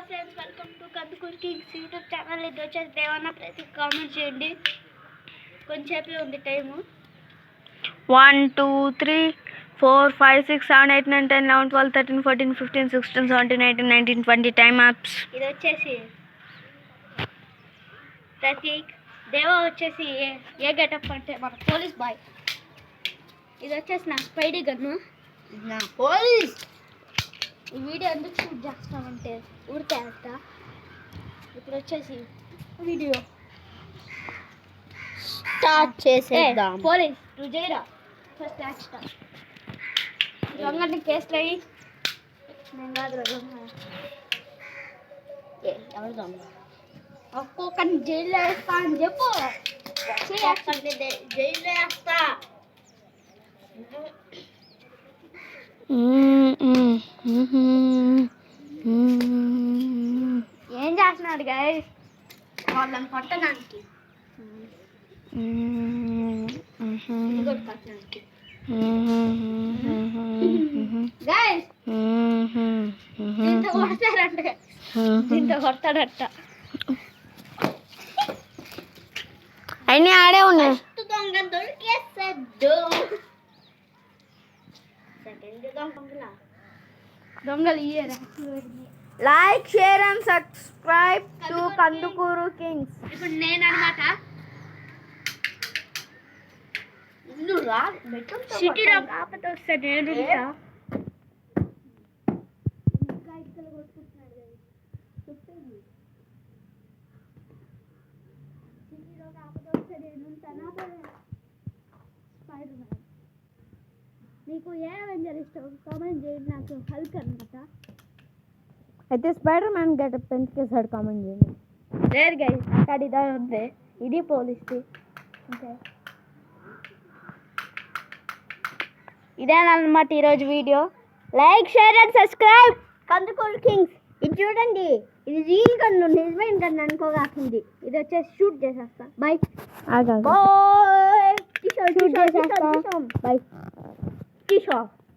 Friends, welcome to Kandukur Kings YouTube channel. ఇది వచ్చేసి దేవన్న ప్రతి కామెంట్ చేయండి. కొంచెంసేపే ఉంది టైము. 1 2 3 4 5 6 7 8 9 10 11 12 13 14 15 16 17 18 19 20 time apps. ఇది వచ్చేసి ప్రతీక్. దేవ వచ్చేసి ఏ గెటప్ అంటే మన పోలీస్ బాయ్. ఇది వచ్చేసి నా స్పైడీ గన్ను, నా పోలీస్. ఈ వీడియో ఎందుకు షూట్ చేస్తామంటే ఊరికే వేస్తా. ఇప్పుడు వచ్చేసి వీడియో స్టార్ట్ చేసేద్దాం. పోలీస్ నువ్వు చేయరా ఫస్ట్ యాక్షన్. దొంగని కేసులు అయ్యి నేను కాదు దొంగ. ఎవరు దొంగ? ఒక్కొక్కరిని జైల్లో వేస్తా అని చెప్పు. జైల్లో వేస్తా. ఏం చేస్తున్నాడు గైస్? వాళ్ళని కొట్టడానికి గైస్ దీంతో కొడతాడంట. దీంతో కొడతాడట. అన్నీ ఆడే ఉన్నాయి. దొంగ దొరికేస్తాడు. సెకండ్ దొంగలు ఇయ్యరా. Like share and subscribe to Kandukur kings. ఇప్పుడు నేను అనమాట సిటీలో కాకపోతే వస్తా. నేను సిటీలో కాకపోతే వస్తే నేను స్పైడర్ మ్యాన్. మీకు ఏ అవెంజర్ ఇష్టం కామెంట్ చేయండి. నాకు హల్క్ అనమాట. అయితే స్పైడర్ మ్యాన్ గెటప్ పెంచుకేసాడు, కామెంట్ చేయండి. లేదు గైస్, అక్కడ ఇదే ఉంది. ఇది పోలీస్ది. ఓకే, ఇదేనమాట ఈరోజు వీడియో. Like share and subscribe Kandukur kings. ఇది చూడండి, ఇది రియల్ గన్ను, నిజమైన గన్ను అనుకోగాకుంది. ఇది వచ్చేసి షూట్ చేసేస్తా. Bye bye. షూట్ చేసేస్తా. బాయ్.